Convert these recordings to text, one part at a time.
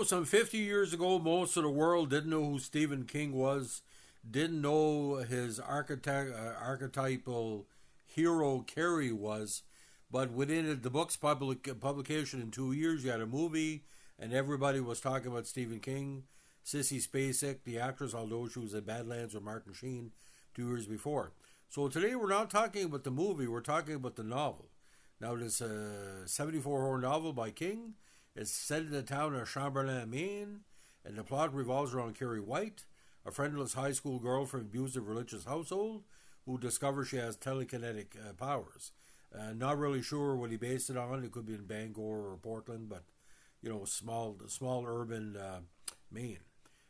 Some 50 years ago, most of the world didn't know who Stephen King was, didn't know his archetypal hero Carrie was, but within the book's publication in 2 years, you had a movie, and everybody was talking about Stephen King. Sissy Spacek, the actress, although she was in Badlands with Martin Sheen 2 years before. So today we're not talking about the movie, we're talking about the novel. Now, this 74-horror novel by King is set in the town of Chamberlain, Maine, and the plot revolves around Carrie White, a friendless high school girl from an abusive religious household who discovers she has telekinetic powers. Not really sure what he based it on. It could be in Bangor or Portland, but small urban Maine.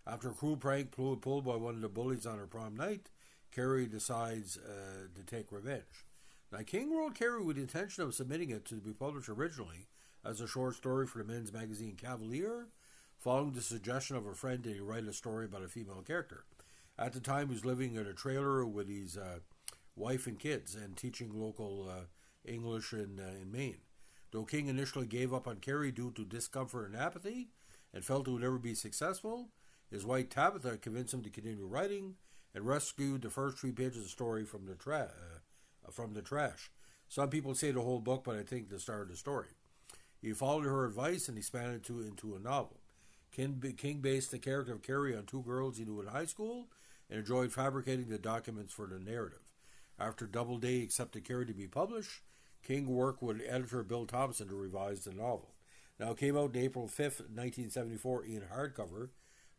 After a cruel prank pulled by one of the bullies on her prom night, Carrie decides to take revenge. Now, King wrote Carrie with the intention of submitting it to be published originally as a short story for the men's magazine Cavalier, following the suggestion of a friend that he write a story about a female character. At the time, he was living in a trailer with his wife and kids and teaching local English in Maine. Though King initially gave up on Carrie due to discomfort and apathy and felt it would never be successful, his wife Tabitha convinced him to continue writing and rescued the first 3 pages of the story from the trash. Some people say the whole book, but I think the start of the story. He followed her advice and expanded it into a novel. King based the character of Carrie on 2 girls he knew in high school and enjoyed fabricating the documents for the narrative. After Doubleday accepted Carrie to be published, King worked with editor Bill Thompson to revise the novel. Now, it came out on April 5th, 1974 in hardcover,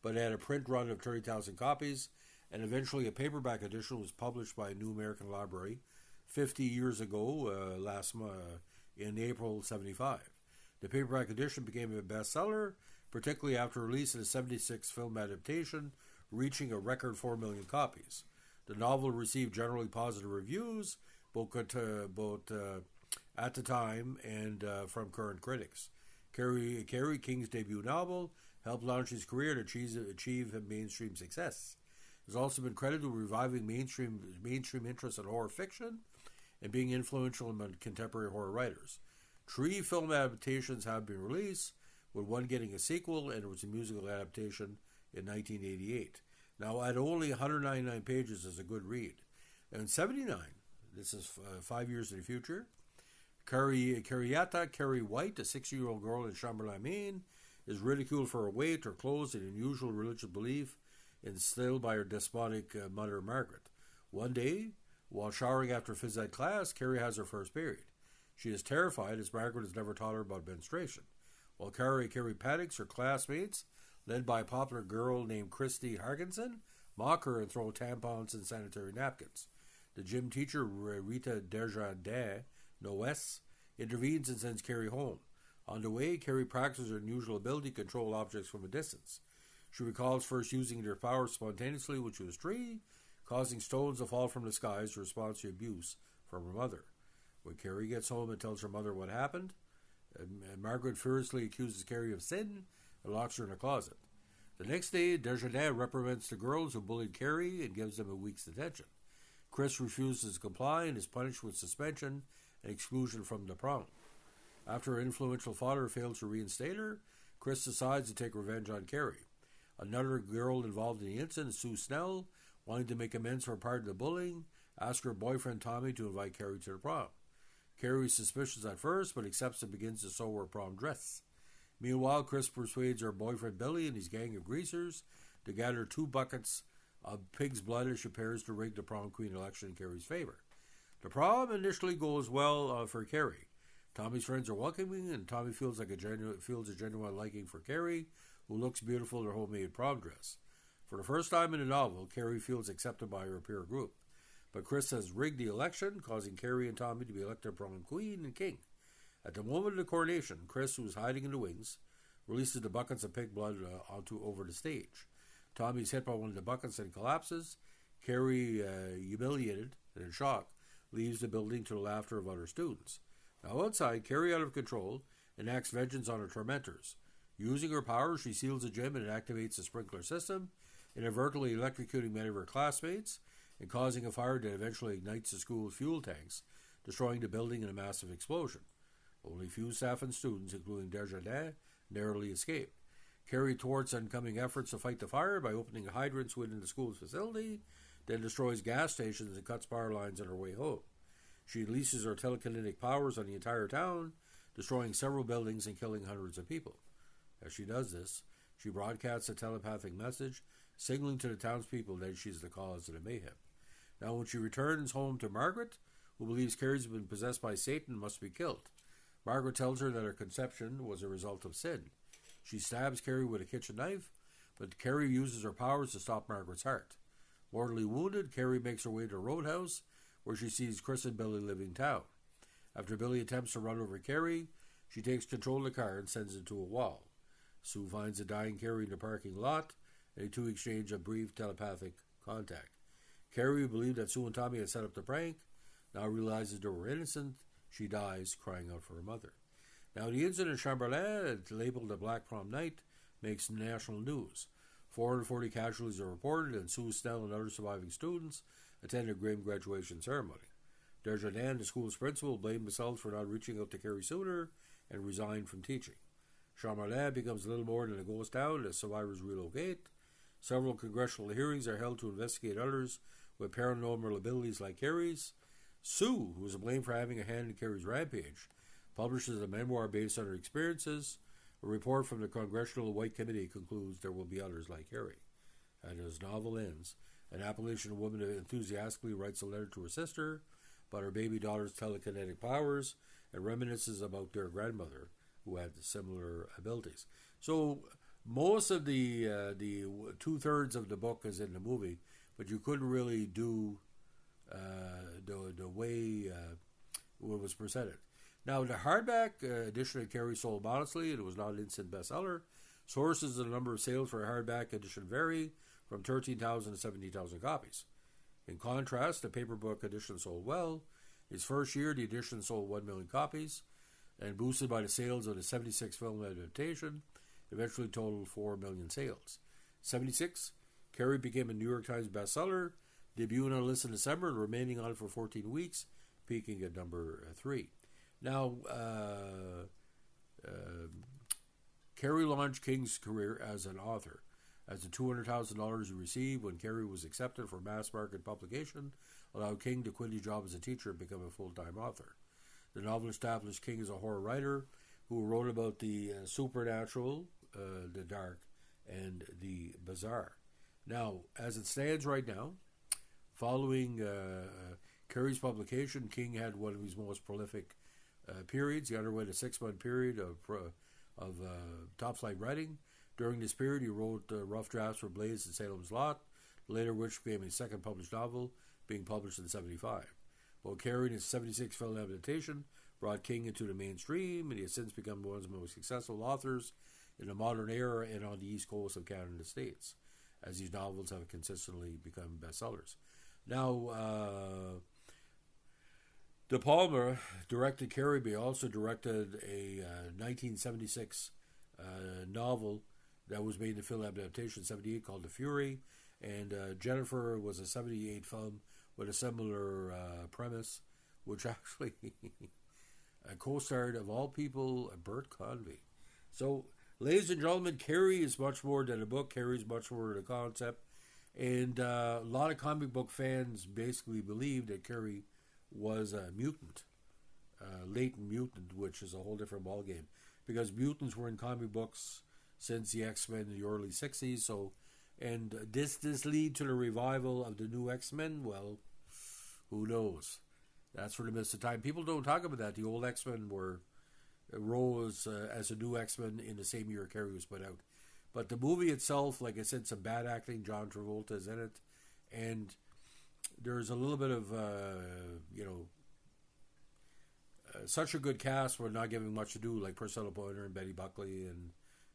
but it had a print run of 30,000 copies, and eventually a paperback edition was published by a New American Library 50 years ago, in April 75. The paperback edition became a bestseller, particularly after release of the 76 film adaptation, reaching a record 4 million copies. The novel received generally positive reviews, both at the time and from current critics. Carrie, King's debut novel, helped launch his career and achieve mainstream success. He's also been credited with reviving mainstream interest in horror fiction and being influential among contemporary horror writers. 3 film adaptations have been released, with one getting a sequel, and it was a musical adaptation in 1988. Now, at only 199 pages, is a good read. And in 79, this is 5 years in the future, Carrie White, a 6-year-old girl in Chamberlain, Maine, is ridiculed for her weight, her clothes, and unusual religious belief instilled by her despotic mother, Margaret. One day, while showering after phys ed class, Carrie has her first period. She is terrified as Margaret has never taught her about menstruation. While Carrie panics, her classmates, led by a popular girl named Christy Harkinson, mock her and throw tampons and sanitary napkins. The gym teacher, Rita Desjardins, intervenes and sends Carrie home. On the way, Carrie practices her unusual ability to control objects from a distance. She recalls first using their powers spontaneously when she was 3, causing stones to fall from the skies in response to abuse from her mother. When Carrie gets home and tells her mother what happened, Margaret furiously accuses Carrie of sin and locks her in a closet. The next day, Desjardins reprimands the girls who bullied Carrie and gives them a week's detention. Chris refuses to comply and is punished with suspension and exclusion from the prom. After her influential father fails to reinstate her, Chris decides to take revenge on Carrie. Another girl involved in the incident, Sue Snell, wanting to make amends for part of the bullying, asks her boyfriend Tommy to invite Carrie to the prom. Carrie is suspicious at first, but accepts and begins to sew her prom dress. Meanwhile, Chris persuades her boyfriend Billy and his gang of greasers to gather 2 buckets of pig's blood as she prepares to rig the prom queen election in Carrie's favor. The prom initially goes well for Carrie. Tommy's friends are welcoming, and Tommy feels a genuine liking for Carrie, who looks beautiful in her homemade prom dress. For the first time in the novel, Carrie feels accepted by her peer group. But Chris has rigged the election, causing Carrie and Tommy to be elected prom queen and king. At the moment of the coronation, Chris, who is hiding in the wings, releases the buckets of pig blood over the stage. Tommy is hit by one of the buckets and collapses. Carrie, humiliated and in shock, leaves the building to the laughter of other students. Now outside, Carrie, out of control, enacts vengeance on her tormentors. Using her powers, she seals the gym and activates the sprinkler system, inadvertently electrocuting many of her classmates and causing a fire that eventually ignites the school's fuel tanks, destroying the building in a massive explosion. Only few staff and students, including Desjardins, narrowly escaped. Carrie thwarts oncoming efforts to fight the fire by opening hydrants within the school's facility, then destroys gas stations and cuts power lines on her way home. She unleashes her telekinetic powers on the entire town, destroying several buildings and killing hundreds of people. As she does this, she broadcasts a telepathic message, signaling to the townspeople that she's the cause of the mayhem. Now, when she returns home to Margaret, who believes Carrie's been possessed by Satan and must be killed, Margaret tells her that her conception was a result of sin. She stabs Carrie with a kitchen knife, but Carrie uses her powers to stop Margaret's heart. Mortally wounded, Carrie makes her way to a roadhouse, where she sees Chris and Billy leaving town. After Billy attempts to run over Carrie, she takes control of the car and sends it to a wall. Sue finds a dying Carrie in the parking lot, and the two exchange a brief telepathic contact. Carrie, who believed that Sue and Tommy had set up the prank, now realizes they were innocent. She dies, crying out for her mother. Now, the incident in Chamberlain, labeled a Black Prom Night, makes national news. 440 casualties are reported, and Sue Snell and other surviving students attend a grim graduation ceremony. Desjardins, the school's principal, blamed themselves for not reaching out to Carrie sooner and resigned from teaching. Chamberlain becomes little more than a ghost town as survivors relocate. Several congressional hearings are held to investigate others with paranormal abilities like Carrie's. Sue, who is blamed for having a hand in Carrie's rampage, publishes a memoir based on her experiences. A report from the Congressional White Committee concludes there will be others like Carrie. And as the novel ends, an Appalachian woman enthusiastically writes a letter to her sister about her baby daughter's telekinetic powers and reminisces about their grandmother, who had similar abilities. So most of the 2/3 of the book is in the movie, but you couldn't really do the way it was presented. Now, the hardback edition of Carrie sold modestly, and it was not an instant bestseller. Sources of the number of sales for a hardback edition vary from 13,000 to 17,000 copies. In contrast, the paperback edition sold well. Its first year, the edition sold 1 million copies, and boosted by the sales of the 76 film adaptation, eventually totaled 4 million sales. 76, Carrie became a New York Times bestseller, debuting on a list in December and remaining on it for 14 weeks, peaking at number 3. Now, Carrie launched King's career as an author, as the $200,000 he received when Carrie was accepted for mass market publication allowed King to quit his job as a teacher and become a full-time author. The novel established King as a horror writer who wrote about the supernatural, the dark, and the bizarre. Now, as it stands right now, following Carrie's publication, King had one of his most prolific periods. He underwent a 6-month period of top-flight writing. During this period, he wrote rough drafts for Blaze and Salem's Lot, later which became his second published novel, being published in 1975. While Carrie and his 1976 film adaptation brought King into the mainstream, and he has since become one of the most successful authors in the modern era and on the East Coast of Canada and the States, as these novels have consistently become bestsellers. Now, De Palma directed Carrie, but he also directed a 1976 novel that was made into film adaptation in 1978 called The Fury, and Jennifer was a 1978 film with a similar premise, which actually co-starred, of all people, Bert Convy. So, ladies and gentlemen, Carrie is much more than a book. Carrie is much more than a concept. And a lot of comic book fans basically believe that Carrie was a mutant, latent mutant, which is a whole different ballgame. Because mutants were in comic books since the X-Men in the early 60s. So, and this lead to the revival of the new X-Men? Well, who knows? That's for the midst of time. People don't talk about that. The old X-Men rose as a new X-Men in the same year Carrie was put out. But the movie itself, like I said, some bad acting. John Travolta is in it. And there's a little bit of, such a good cast, we're not giving much to do, like Priscilla Pointer and Betty Buckley, and,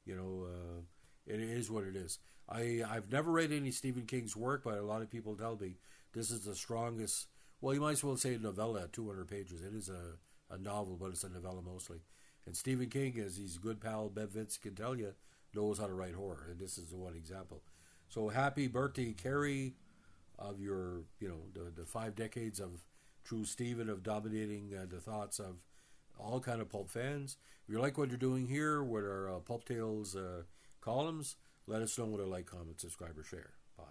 it is what it is. I've never read any Stephen King's work, but a lot of people tell me this is the strongest, well, you might as well say a novella at 200 pages. It is a novel, but it's a novella mostly. And Stephen King, as his good pal Bev Vince can tell you, knows how to write horror, and this is the one example. So happy birthday, Carrie, of your, the 5 decades of true Stephen, of dominating the thoughts of all kind of pulp fans. If you like what you're doing here with our Pulp Tales columns, let us know what I like, comment, subscribe, or share. Bye.